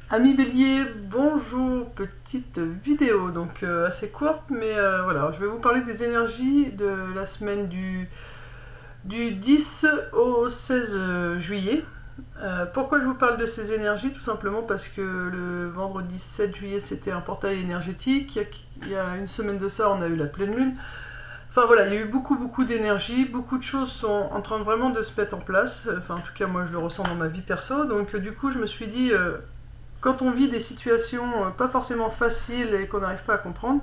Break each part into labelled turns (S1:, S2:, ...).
S1: Amis Bélier, bonjour, petite vidéo, donc assez courte, mais voilà, je vais vous parler des énergies de la semaine du 10 au 16 juillet. Pourquoi je vous parle de ces énergies? Tout simplement parce que le vendredi 7 juillet c'était un portail énergétique, il y a une semaine de ça on a eu la pleine lune. Enfin voilà, il y a eu beaucoup d'énergie, beaucoup de choses sont en train vraiment de se mettre en place, enfin en tout cas moi je le ressens dans ma vie perso, donc du coup je me suis dit... quand on vit des situations pas forcément faciles et qu'on n'arrive pas à comprendre,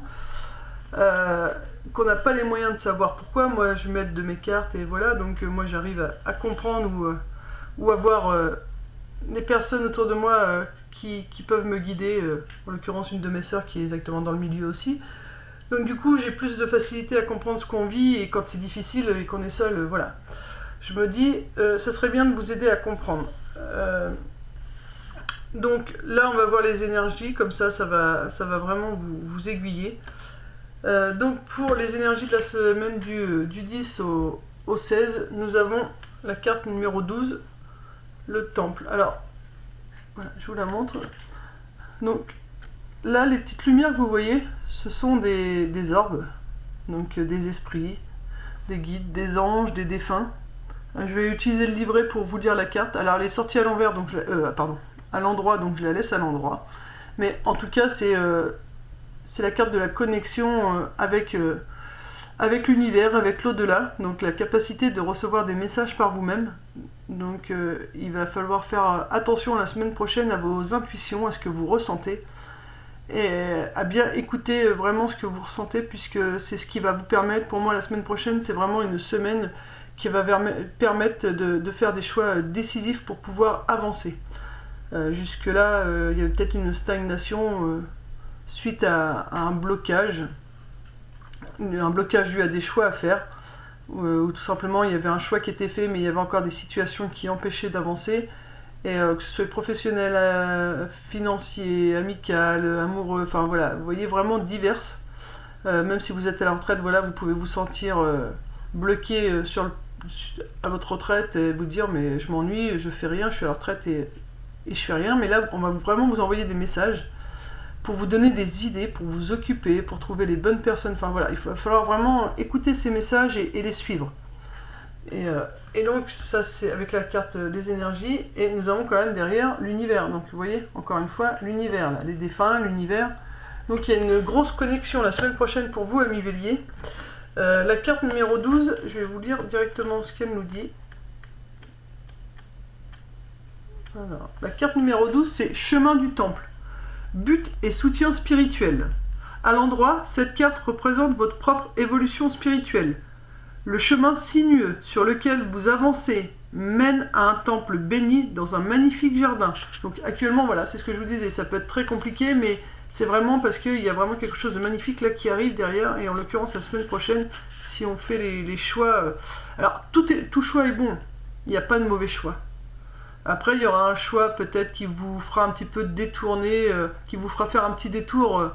S1: euh, qu'on n'a pas les moyens de savoir pourquoi, moi je m'aide de mes cartes et voilà, donc moi j'arrive à comprendre ou à voir des personnes autour de moi qui peuvent me guider, en l'occurrence une de mes sœurs qui est exactement dans le milieu aussi. Donc du coup j'ai plus de facilité à comprendre ce qu'on vit et quand c'est difficile et qu'on est seul, voilà. Je me dis, ce serait bien de vous aider à comprendre. Donc là, on va voir les énergies, comme ça va vraiment vous aiguiller. Donc pour les énergies de la semaine du 10 au 16, nous avons la carte numéro 12, le temple. Alors, voilà, je vous la montre. Donc là, les petites lumières que vous voyez, ce sont des orbes, donc des esprits, des guides, des anges, des défunts. Je vais utiliser le livret pour vous lire la carte. Alors elle est sortie à l'envers, donc pardon, à l'endroit, donc je la laisse à l'endroit. Mais en tout cas, c'est la carte de la connexion avec l'univers, avec l'au-delà. Donc la capacité de recevoir des messages par vous-même. Donc il va falloir faire attention la semaine prochaine à vos intuitions, à ce que vous ressentez. Et à bien écouter vraiment ce que vous ressentez, puisque c'est ce qui va vous permettre, pour moi la semaine prochaine, c'est vraiment une semaine qui va permettre de faire des choix décisifs pour pouvoir avancer. Jusque-là, il y avait peut-être une stagnation suite à un blocage dû à des choix à faire, ou tout simplement il y avait un choix qui était fait, mais il y avait encore des situations qui empêchaient d'avancer. Et que ce soit professionnel, financier, amical, amoureux, enfin voilà, vous voyez vraiment diverses. Même si vous êtes à la retraite, voilà, vous pouvez vous sentir bloqué à votre retraite et vous dire mais je m'ennuie, je fais rien, je suis à la retraite et je fais rien. Mais là, on va vraiment vous envoyer des messages pour vous donner des idées, pour vous occuper, pour trouver les bonnes personnes. Enfin voilà, il va falloir vraiment écouter ces messages et les suivre. Et donc ça c'est avec la carte des énergies, et nous avons quand même derrière l'univers. Donc vous voyez, encore une fois, l'univers, là, les défunts, l'univers. Donc il y a une grosse connexion la semaine prochaine pour vous, amis Bélier. La carte numéro 12, je vais vous lire directement ce qu'elle nous dit. Alors, la carte numéro 12, c'est chemin du temple. But et soutien spirituel. À l'endroit, cette carte représente votre propre évolution spirituelle. Le chemin sinueux sur lequel vous avancez mène à un temple béni dans un magnifique jardin. Donc actuellement, voilà, c'est ce que je vous disais, ça peut être très compliqué, mais c'est vraiment parce qu'il y a vraiment quelque chose de magnifique là qui arrive derrière, et en l'occurrence la semaine prochaine, si on fait les choix... alors tout choix est bon, il n'y a pas de mauvais choix. Après, il y aura un choix peut-être qui vous fera un petit peu détourner, qui vous fera faire un petit détour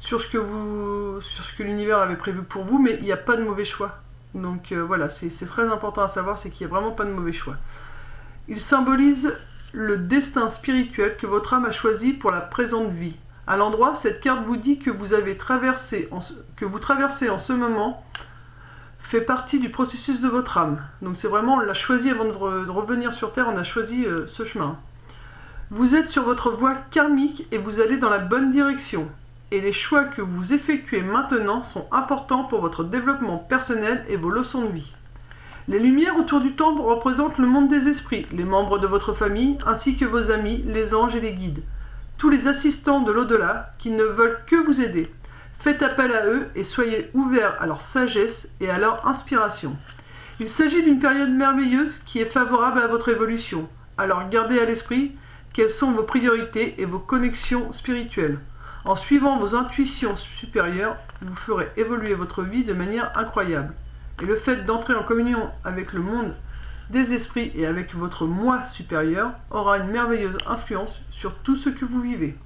S1: sur ce que l'univers avait prévu pour vous, mais il n'y a pas de mauvais choix. Donc voilà, c'est très important à savoir, c'est qu'il n'y a vraiment pas de mauvais choix. Il symbolise le destin spirituel que votre âme a choisi pour la présente vie. À l'endroit, cette carte vous dit que vous traversez en ce moment fait partie du processus de votre âme. Donc c'est vraiment, on l'a choisi avant de revenir sur Terre, on a choisi ce chemin. Vous êtes sur votre voie karmique et vous allez dans la bonne direction. Et les choix que vous effectuez maintenant sont importants pour votre développement personnel et vos leçons de vie. Les lumières autour du temple représentent le monde des esprits, les membres de votre famille, ainsi que vos amis, les anges et les guides. Tous les assistants de l'au-delà qui ne veulent que vous aider. Faites appel à eux et soyez ouverts à leur sagesse et à leur inspiration. Il s'agit d'une période merveilleuse qui est favorable à votre évolution. Alors gardez à l'esprit quelles sont vos priorités et vos connexions spirituelles. En suivant vos intuitions supérieures, vous ferez évoluer votre vie de manière incroyable. Et le fait d'entrer en communion avec le monde des esprits et avec votre moi supérieur aura une merveilleuse influence sur tout ce que vous vivez.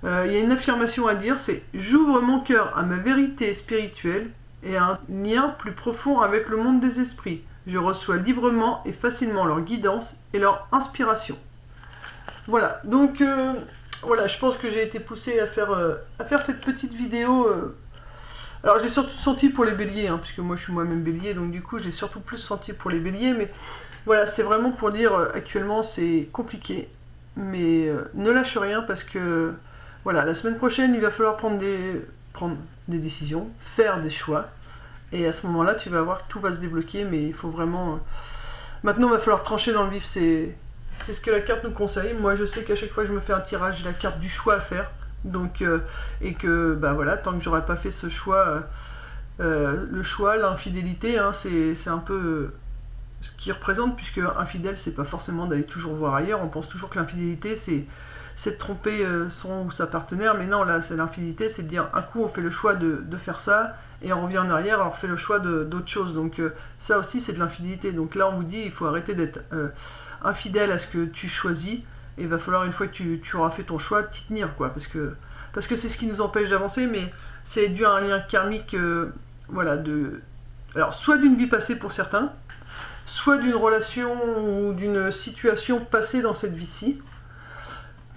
S1: Il y a une affirmation à dire, c'est « J'ouvre mon cœur à ma vérité spirituelle et à un lien plus profond avec le monde des esprits. Je reçois librement et facilement leur guidance et leur inspiration. » Voilà, donc voilà, je pense que j'ai été poussé à faire cette petite vidéo. Alors j'ai surtout senti pour les béliers, hein, puisque moi je suis moi-même bélier, donc du coup j'ai surtout plus senti pour les béliers, mais voilà, c'est vraiment pour dire actuellement c'est compliqué, mais ne lâche rien parce que voilà, la semaine prochaine il va falloir prendre des décisions, faire des choix, et à ce moment-là tu vas voir que tout va se débloquer, mais il faut vraiment... Maintenant il va falloir trancher dans le vif, c'est ce que la carte nous conseille. Moi je sais qu'à chaque fois que je me fais un tirage, j'ai la carte du choix à faire. Donc, et que bah voilà, tant que j'aurais pas fait ce choix, le choix, l'infidélité, hein, c'est un peu ce qui représente, puisque infidèle, c'est pas forcément d'aller toujours voir ailleurs. On pense toujours que l'infidélité, c'est de tromper son ou sa partenaire, mais non, là, c'est l'infidélité, c'est de dire un coup on fait le choix de faire ça, et on revient en arrière, on fait le choix d'autre chose. Donc ça aussi, c'est de l'infidélité. Donc là, on vous dit, il faut arrêter d'être infidèle à ce que tu choisis. Et il va falloir, une fois que tu auras fait ton choix, t'y tenir, quoi, parce que c'est ce qui nous empêche d'avancer, mais c'est dû à un lien karmique, voilà, alors soit d'une vie passée pour certains, soit d'une relation ou d'une situation passée dans cette vie-ci.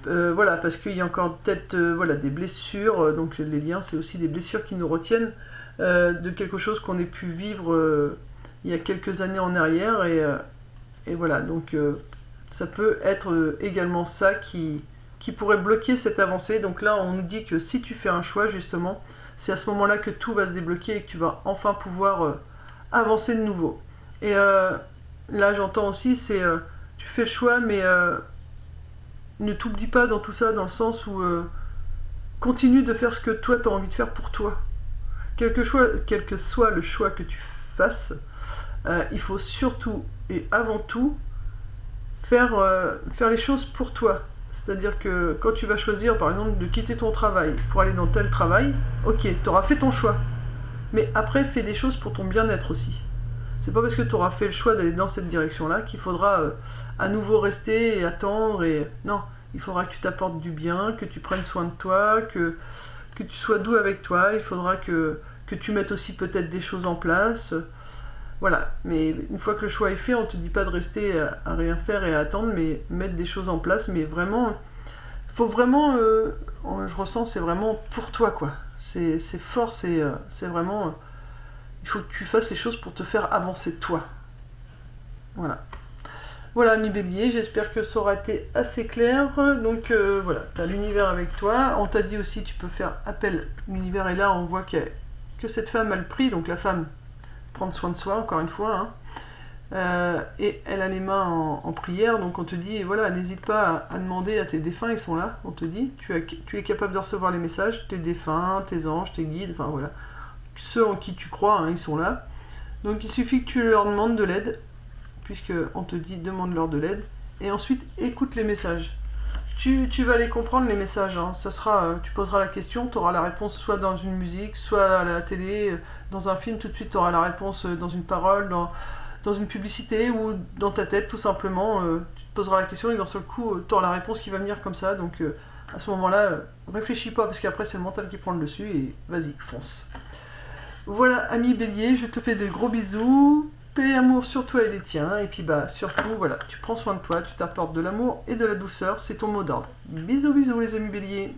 S1: Voilà, parce qu'il y a encore peut-être voilà, des blessures, donc les liens, c'est aussi des blessures qui nous retiennent de quelque chose qu'on ait pu vivre il y a quelques années en arrière, et voilà, donc ça peut être également ça qui pourrait bloquer cette avancée. Donc là, on nous dit que si tu fais un choix, justement, c'est à ce moment-là que tout va se débloquer et que tu vas enfin pouvoir avancer de nouveau. Et là, j'entends aussi, c'est tu fais le choix, mais ne t'oublie pas dans tout ça, dans le sens où continue de faire ce que toi, tu as envie de faire pour toi. Quel que soit le choix que tu fasses, il faut surtout et avant tout faire les choses pour toi. C'est-à-dire que quand tu vas choisir, par exemple, de quitter ton travail pour aller dans tel travail, ok, tu auras fait ton choix. Mais après, fais des choses pour ton bien-être aussi. C'est pas parce que tu auras fait le choix d'aller dans cette direction-là qu'il faudra à nouveau rester et attendre. Et non, il faudra que tu t'apportes du bien, que tu prennes soin de toi, que tu sois doux avec toi. Il faudra que tu mettes aussi peut-être des choses en place. Voilà, mais une fois que le choix est fait, on te dit pas de rester à rien faire et à attendre, mais mettre des choses en place. Mais vraiment, faut vraiment, je ressens, c'est vraiment pour toi, quoi. C'est fort, c'est vraiment, il faut que tu fasses les choses pour te faire avancer toi. Voilà. Voilà, ami bélier, j'espère que ça aura été assez clair. Donc voilà, tu as l'univers avec toi. On t'a dit aussi, tu peux faire appel. L'univers est là, on voit que cette femme a le prix, donc la femme prendre soin de soi, encore une fois, hein. Et elle a les mains en prière, donc on te dit, voilà, n'hésite pas à demander à tes défunts, ils sont là, on te dit, tu es capable de recevoir les messages, tes défunts, tes anges, tes guides, enfin voilà, ceux en qui tu crois, hein, ils sont là. Donc il suffit que tu leur demandes de l'aide, puisque on te dit, demande-leur de l'aide, et ensuite écoute les messages. Tu vas les comprendre, les messages, hein. Ça sera, tu poseras la question, tu auras la réponse soit dans une musique, soit à la télé, dans un film, tout de suite tu auras la réponse dans une parole, dans une publicité ou dans ta tête, tout simplement. Tu te poseras la question et d'un seul coup, tu auras la réponse qui va venir comme ça. Donc à ce moment-là, réfléchis pas, parce qu'après c'est le mental qui prend le dessus, et vas-y, fonce. Voilà, ami bélier, je te fais des gros bisous. Paix et amour sur toi et les tiens. Et puis bah surtout, voilà, tu prends soin de toi, tu t'apportes de l'amour et de la douceur, c'est ton mot d'ordre. Bisous bisous les amis béliers.